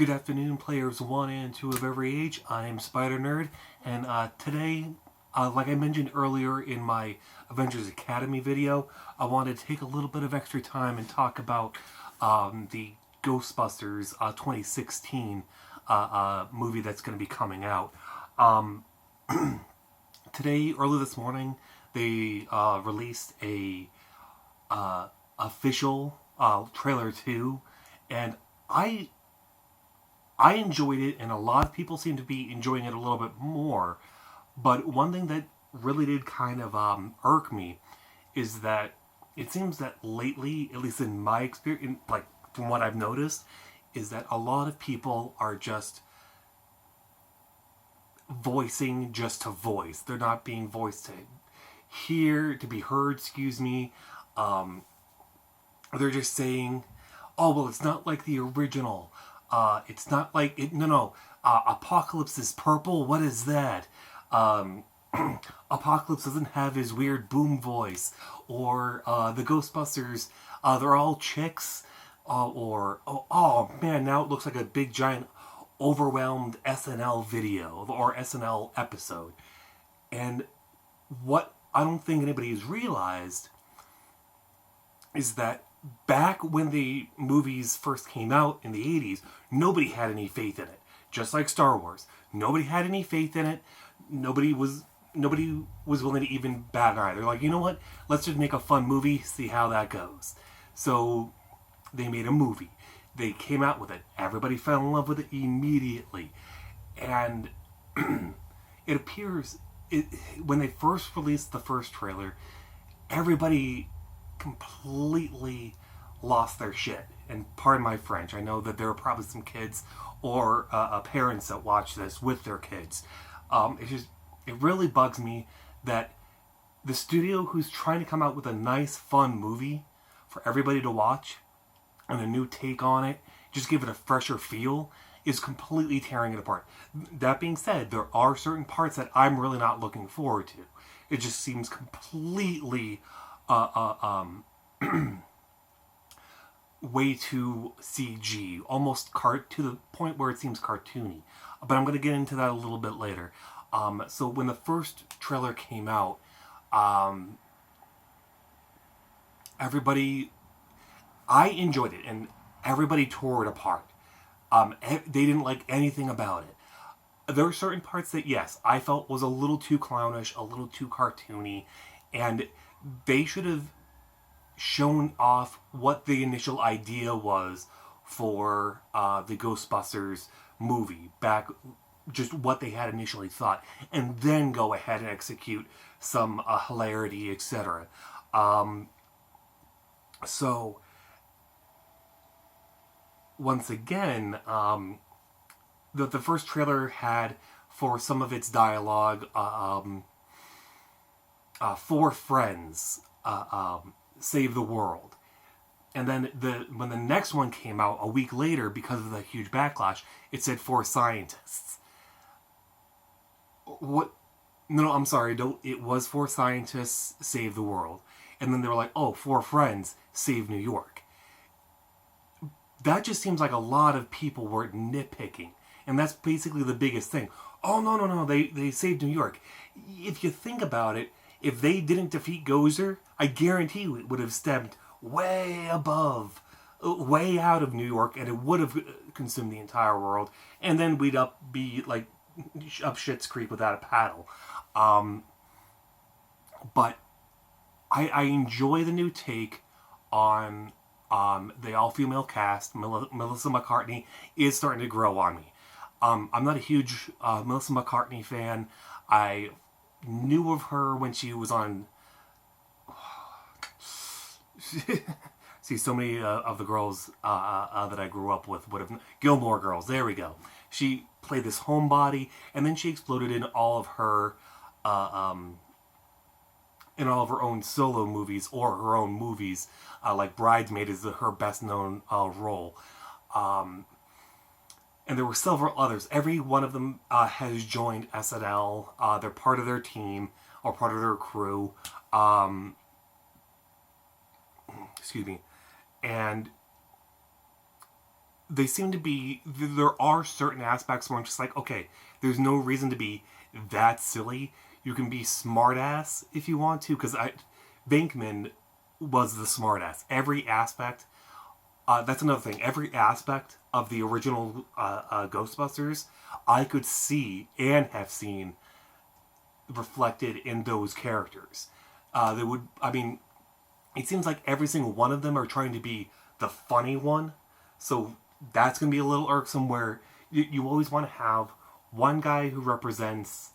Good afternoon, players 1 and 2 of every age. I'm Spider Nerd, and today, like I mentioned earlier in my Avengers Academy video, I wanted to take a little bit of extra time and talk about the Ghostbusters 2016 movie that's going to be coming out. Today, early this morning, they released a official trailer 2, and I enjoyed it, and a lot of people seem to be enjoying it a little bit more. But one thing that really did kind of irk me is that it seems that lately, at least in my experience, like from what I've noticed, is that a lot of people are just voicing just to voice. They're not being voiced to hear, to be heard, excuse me. They're just saying, oh, well, it's not like the original. It's not like it. No. Apocalypse is purple. What is that? Apocalypse doesn't have his weird boom voice. Or the Ghostbusters, they're all chicks. Oh man, now it looks like a big giant overwhelmed SNL video or SNL episode. And what I don't think anybody has realized is that back when the movies first came out in the 80s, nobody had any faith in it. Just like Star Wars. Nobody had any faith in it. Nobody was willing to even bat an eye. They're like, you know what? Let's just make a fun movie, see how that goes. So they made a movie. They came out with it. Everybody fell in love with it immediately. And it appears, when they first released the first trailer, everybody completely lost their shit. And pardon my French, I know that there are probably some kids or parents that watch this with their kids. It really bugs me that the studio who's trying to come out with a nice, fun movie for everybody to watch and a new take on it, just give it a fresher feel, is completely tearing it apart. That being said, there are certain parts that I'm really not looking forward to. It just seems completely way too CG, almost to the point where it seems cartoony. But I'm going to get into that a little bit later. So when the first trailer came out, I enjoyed it, and everybody tore it apart. They didn't like anything about it. There are certain parts that, yes, I felt was a little too clownish, a little too cartoony, and they should have shown off what the initial idea was for the Ghostbusters movie, back just what they had initially thought, and then go ahead and execute some hilarity, etc. So once again, the first trailer had, for some of its dialogue, 4 friends save the world. And then when the next one came out a week later, because of the huge backlash, it said 4 scientists. What? No, I'm sorry. It was 4 scientists save the world. And then they were like, oh, 4 friends save New York. That just seems like a lot of people were nitpicking. And that's basically the biggest thing. Oh, no, they saved New York. If you think about it, if they didn't defeat Gozer, I guarantee you it would have stepped way above, way out of New York, and it would have consumed the entire world. And then we'd be like up Schitt's Creek without a paddle. But I enjoy the new take on the all-female cast. Melissa McCartney is starting to grow on me. I'm not a huge Melissa McCartney fan. I knew of her when she was on... See, so many of the girls that I grew up with would have... Gilmore Girls, there we go. She played this homebody, and then she exploded in all of her... in all of her own solo movies or her own movies, like Bridesmaid is her best-known role. And there were several others. Every one of them has joined SNL. They're part of their team or part of their crew. Excuse me. And they seem to be, there are certain aspects where I'm just like, okay, there's no reason to be that silly. You can be smartass if you want to, because Venkman was the smartass. Every aspect, that's another thing, every aspect of the original Ghostbusters, I could see and have seen reflected in those characters. They would, I mean, it seems like every single one of them are trying to be the funny one. So that's going to be a little irksome where you always want to have one guy who represents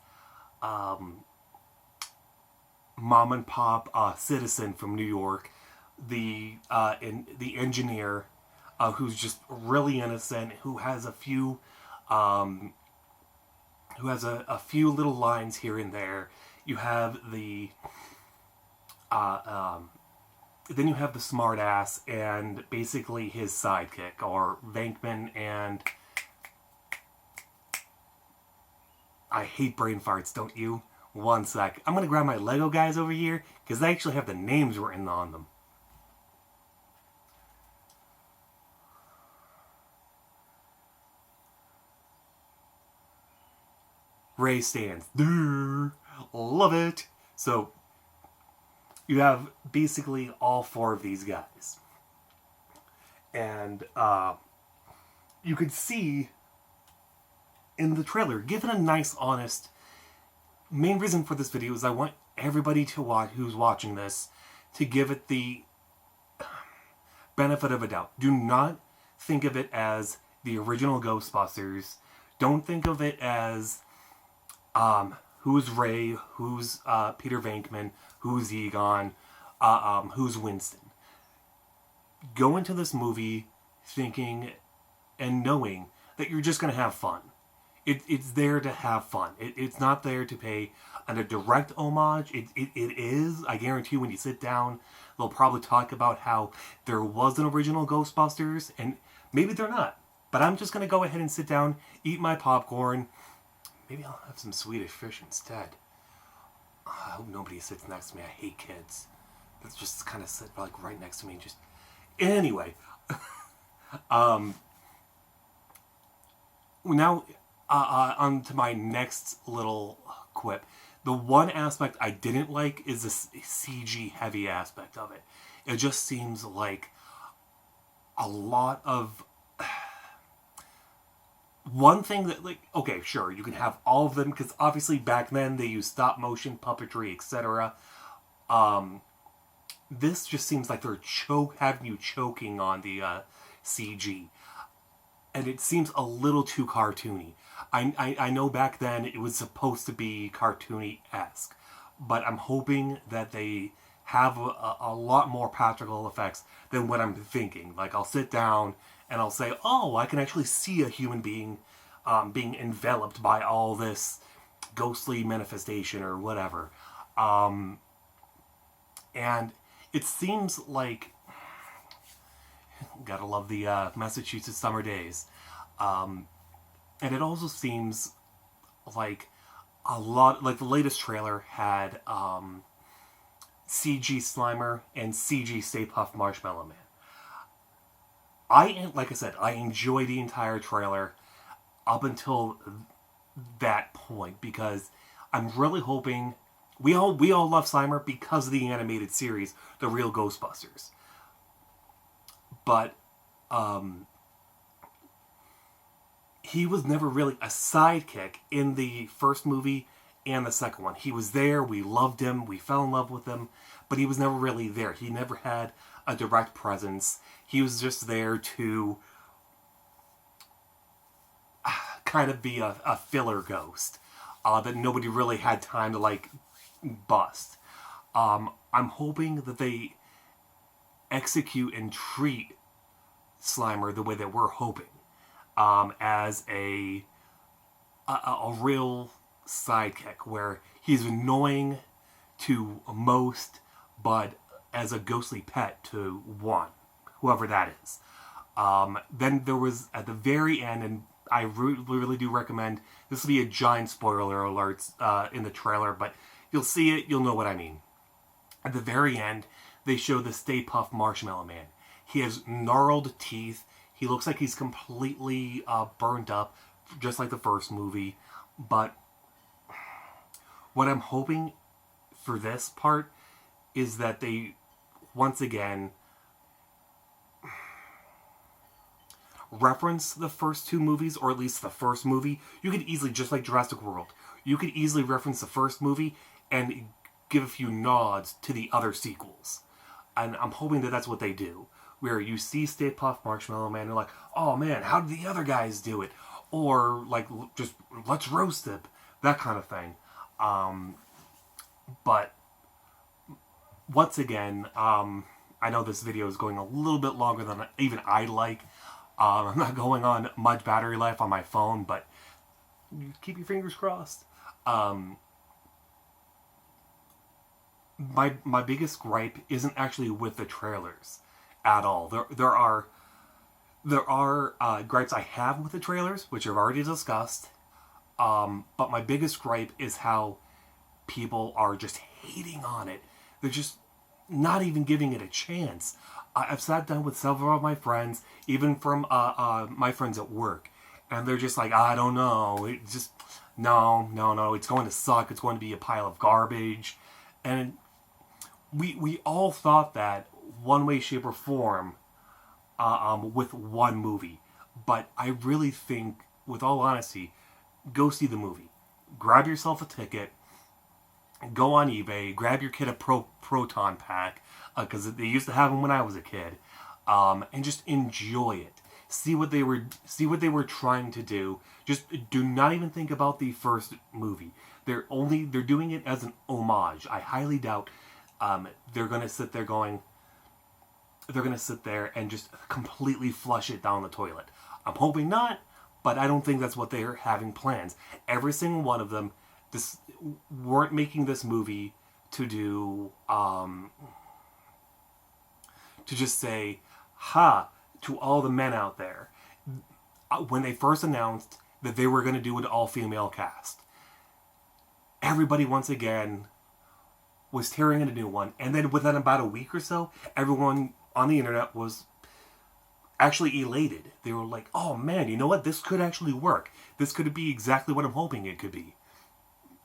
mom and pop citizen from New York, the engineer who's just really innocent, who has a few little lines here and there. You have the then you have the smartass and basically his sidekick, or Venkman and... I hate brain farts, don't you? One sec. I'm going to grab my Lego guys over here, because they actually have the names written on them. Ray stands. Durr. Love it. So, you have basically all four of these guys. And you could see in the trailer, given a nice, honest... Main reason for this video is I want everybody to watch, who's watching this, to give it the benefit of a doubt. Do not think of it as the original Ghostbusters. Don't think of it as who's Ray, who's Peter Venkman, who's Egon, who's Winston. Go into this movie thinking and knowing that you're just going to have fun. It's there to have fun. It's not there to pay a direct homage. It is. I guarantee you when you sit down, they'll probably talk about how there was an original Ghostbusters, and maybe they're not. But I'm just going to go ahead and sit down, eat my popcorn. Maybe I'll have some Swedish fish instead. I hope nobody sits next to me. I hate kids. Let's just kind of sit like right next to me and just... Anyway. Now... on to my next little quip. The one aspect I didn't like is the CG heavy aspect of it. It just seems like a lot of... One thing that, like, okay, sure, you can have all of them, because obviously back then they used stop motion, puppetry, etc. This just seems like they're having you choking on the CG. And it seems a little too cartoony. I know back then it was supposed to be cartoony-esque, but I'm hoping that they have a lot more practical effects than what I'm thinking. Like, I'll sit down and I'll say, oh, I can actually see a human being being enveloped by all this ghostly manifestation or whatever. And it seems like... Gotta love the Massachusetts summer days. And it also seems like a lot... Like, the latest trailer had CG Slimer and CG Stay Puft Marshmallow Man. Like I said, I enjoy the entire trailer up until that point, because I'm really hoping... We all love Slimer because of the animated series, The Real Ghostbusters. But he was never really a sidekick in the first movie and the second one. He was there, we loved him, we fell in love with him, but he was never really there. He never had a direct presence. He was just there to kind of be a filler ghost that nobody really had time to, like, bust. I'm hoping that they execute and treat Slimer the way that we're hoping, as a real sidekick, where he's annoying to most, but as a ghostly pet to one, whoever that is. Then there was, at the very end, and I really do recommend, this will be a giant spoiler alert in the trailer, but you'll see it, you'll know what I mean. At the very end, they show the Stay Puft Marshmallow Man. He has gnarled teeth. He looks like he's completely burned up, just like the first movie. But what I'm hoping for this part is that they, once again, reference the first two movies, or at least the first movie. You could easily, just like Jurassic World, you could easily reference the first movie and give a few nods to the other sequels. And I'm hoping that that's what they do. Where you see Stay Puft Marshmallow Man, and you're like, oh man, how did the other guys do it? Or like, just let's roast it. That kind of thing. But once again, I know this video is going a little bit longer than even I'd like. I'm not going on much battery life on my phone, but keep your fingers crossed. My biggest gripe isn't actually with the trailers at all. There are gripes I have with the trailers, which I've already discussed. But my biggest gripe is how people are just hating on it. They're just not even giving it a chance. I've sat down with several of my friends, even from my friends at work, and they're just like, I don't know. It's just, no. It's going to suck. It's going to be a pile of garbage. And we all thought that one way, shape, or form with one movie. But I really think, with all honesty, go see the movie. Grab yourself a ticket. Go on eBay. Grab your kid a Proton pack, because they used to have them when I was a kid, and just enjoy it. See what they were trying to do. Just do not even think about the first movie. They're doing it as an homage. I highly doubt they're gonna sit there and just completely flush it down the toilet. I'm hoping not, but I don't think that's what they're having plans. Every single one of them weren't making this movie to do to just say ha to all the men out there. When they first announced that they were going to do an all-female cast, everybody once again was tearing in a new one, and then within about a week or so, everyone on the internet was actually elated. They were like, oh man, you know what, this could actually work. This could be exactly what I'm hoping it could be.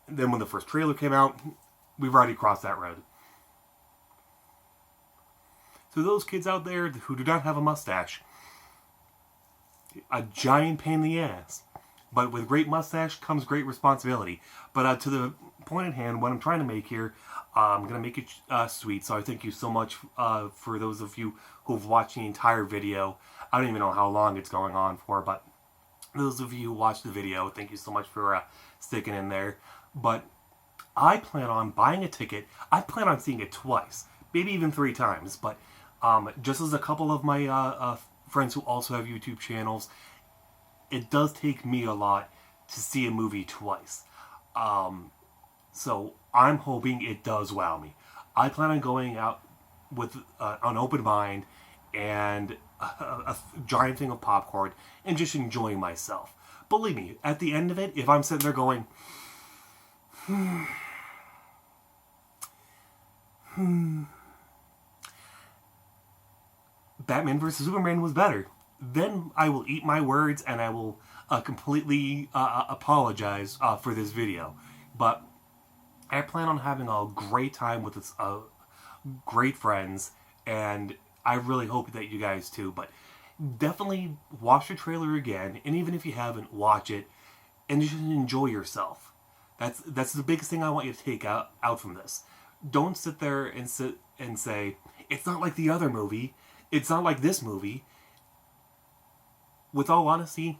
And then when the first trailer came out, we've already crossed that road. So those kids out there who do not have a mustache, a giant pain in the ass. But with great mustache comes great responsibility. But to the point at hand, what I'm trying to make here, I'm going to make it sweet. So I thank you so much for those of you who've watched the entire video. I don't even know how long it's going on for, but those of you who watched the video, thank you so much for sticking in there. But I plan on buying a ticket. I plan on seeing it twice, maybe even 3 times. But just as a couple of my friends who also have YouTube channels, it does take me a lot to see a movie twice. So I'm hoping it does wow me. I plan on going out with an open mind and a giant thing of popcorn and just enjoying myself. Believe me, at the end of it, if I'm sitting there going, Batman vs. Superman was better, then I will eat my words and I will completely apologize for this video. But I plan on having a great time with this, great friends, and I really hope that you guys too. But definitely watch the trailer again, and even if you haven't, watch it and just enjoy yourself. That's the biggest thing I want you to take out from this. Don't sit there and say, it's not like the other movie. It's not like this movie. With all honesty,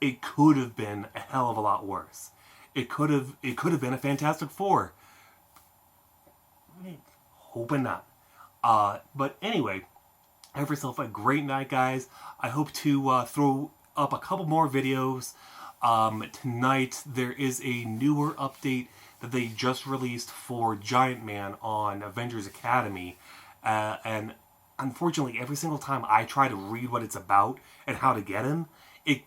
it could have been a hell of a lot worse. It could have been a Fantastic Four. Hoping not. But anyway, have yourself a great night, guys. I hope to throw up a couple more videos. Tonight, there is a newer update that they just released for Giant Man on Avengers Academy. And unfortunately, every single time I try to read what it's about and how to get him, it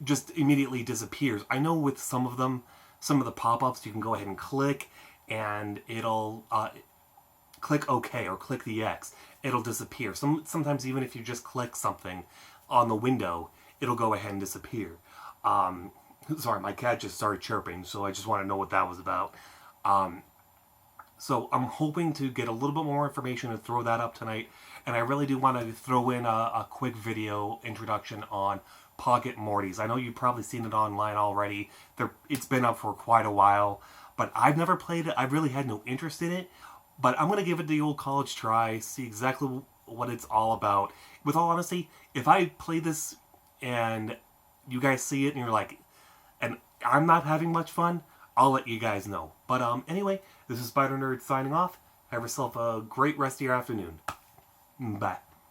just immediately disappears. I know with some of the pop-ups, you can go ahead and click, and it'll click OK or click the X, it'll disappear. Sometimes even if you just click something on the window, it'll go ahead and disappear. Sorry, my cat just started chirping, so I just want to know what that was about. So I'm hoping to get a little bit more information and throw that up tonight. And I really do want to throw in a quick video introduction on Pocket Mortys. I know you've probably seen it online already. It's been up for quite a while, but I've never played it. I really had no interest in it. But I'm going to give it the old college try, see exactly what it's all about. With all honesty, if I play this and you guys see it and you're like, and I'm not having much fun, I'll let you guys know. But anyway, this is Spider Nerd signing off. Have yourself a great rest of your afternoon. Bye.